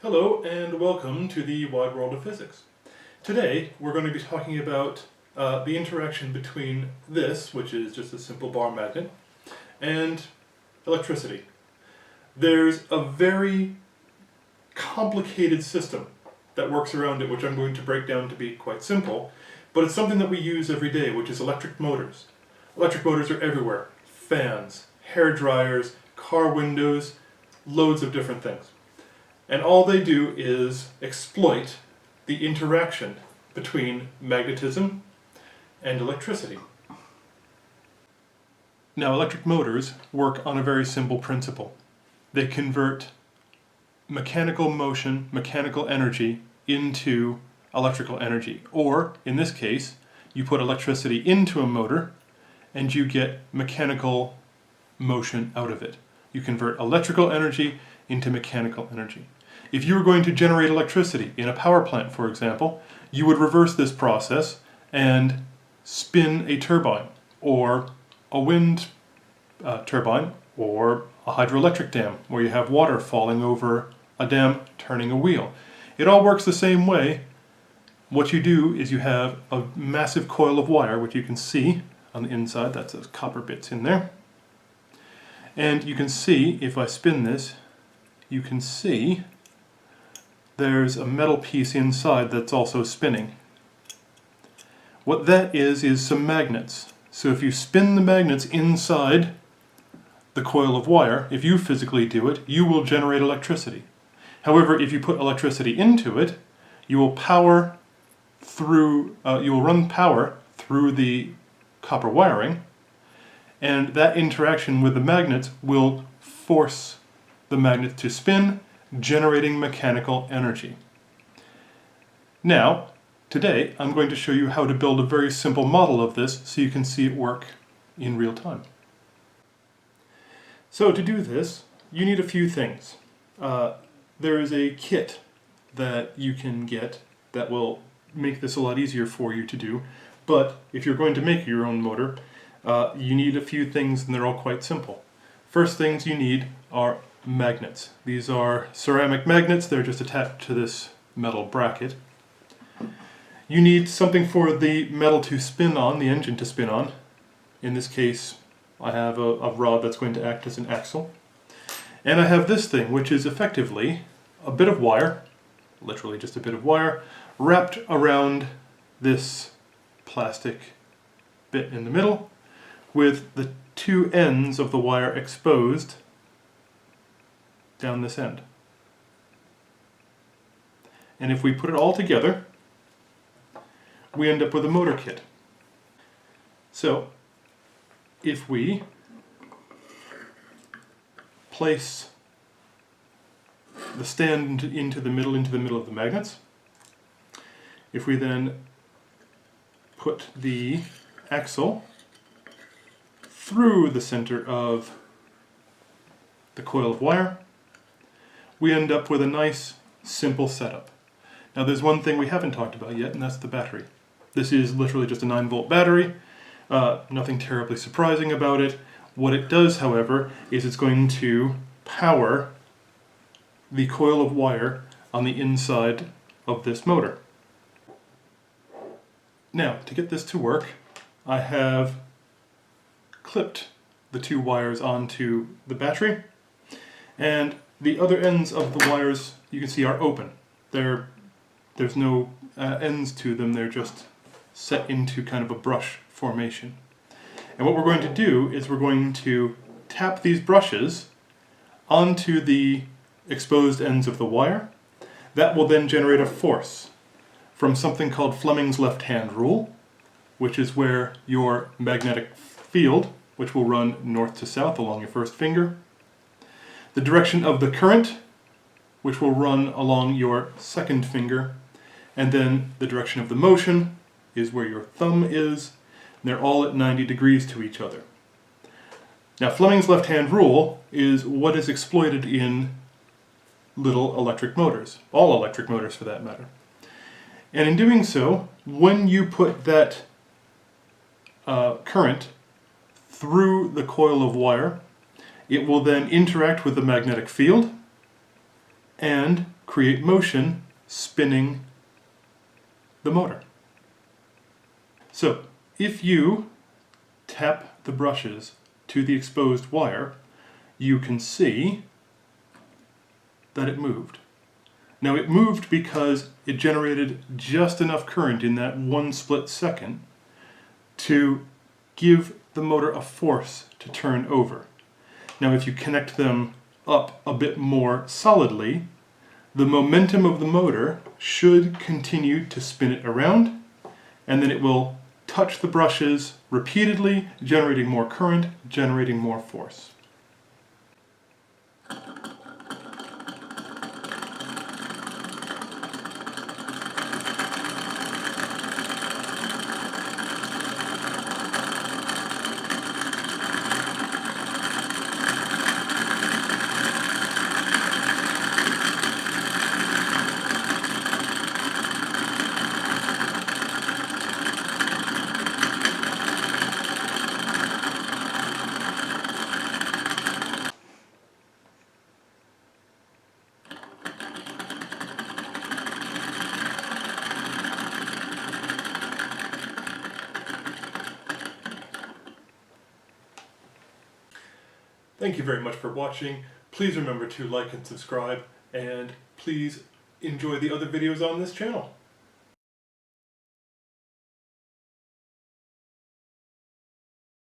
Hello and welcome to the wide world of physics. Today we're going to be talking about the interaction between this, which is just a simple bar magnet, and electricity. There's a very complicated system that works around it, which I'm going to break down to be quite simple, but it's something that we use every day, which is electric motors. Electric motors are everywhere. Fans, hair dryers, car windows, loads of different things. And all they do is exploit the interaction between magnetism and electricity. Now, electric motors work on a very simple principle. They convert mechanical motion, mechanical energy, into electrical energy. Or, in this case, you put electricity into a motor and you get mechanical motion out of it. You convert electrical energy into mechanical energy. If you were going to generate electricity in a power plant, for example, you would reverse this process and spin a turbine, or a wind turbine, or a hydroelectric dam, where you have water falling over a dam turning a wheel. It all works the same way. What you do is you have a massive coil of wire, which you can see on the inside. That's those copper bits in there. And you can see, if I spin this, you can see there's a metal piece inside that's also spinning. What that is some magnets. So if you spin the magnets inside the coil of wire, if you physically do it, you will generate electricity. However, if you put electricity into it, you will run power through the copper wiring, and that interaction with the magnets will force the magnet to spin, generating mechanical energy. Now, today I'm going to show you how to build a very simple model of this so you can see it work in real time. So to do this, you need a few things. There is a kit that you can get that will make this a lot easier for you to do, but if you're going to make your own motor, you need a few things, and they're all quite simple. First things you need are magnets. These are ceramic magnets. They're just attached to this metal bracket. You need something for the metal to spin on, the engine to spin on. In this case, I have a rod that's going to act as an axle. And I have this thing, which is effectively a bit of wire, literally just a bit of wire, wrapped around this plastic bit in the middle, with the two ends of the wire exposed down this end. And if we put it all together, we end up with a motor kit. So, if we place the stand into the middle of the magnets, if we then put the axle through the center of the coil of wire, we end up with a nice, simple setup. Now there's one thing we haven't talked about yet, and that's the battery. This is literally just a 9-volt battery. Nothing terribly surprising about it. What it does, however, is it's going to power the coil of wire on the inside of this motor. Now, to get this to work, I have clipped the two wires onto the battery, and the other ends of the wires, you can see, are open. There's no ends to them, they're just set into kind of a brush formation. And what we're going to do is we're going to tap these brushes onto the exposed ends of the wire. That will then generate a force from something called Fleming's left-hand rule, which is where your magnetic field, which will run north to south along your first finger, the direction of the current, which will run along your second finger, and then the direction of the motion is where your thumb is. And they're all at 90 degrees to each other. Now, Fleming's left-hand rule is what is exploited in little electric motors, all electric motors for that matter. And in doing so, when you put that current through the coil of wire, it will then interact with the magnetic field, and create motion spinning the motor. So if you tap the brushes to the exposed wire, you can see that it moved. Now it moved because it generated just enough current in that one split second to give the motor a force to turn over. Now if you connect them up a bit more solidly, the momentum of the motor should continue to spin it around, and then it will touch the brushes repeatedly, generating more current, generating more force. Thank you very much for watching. Please remember to like and subscribe, and please enjoy the other videos on this channel.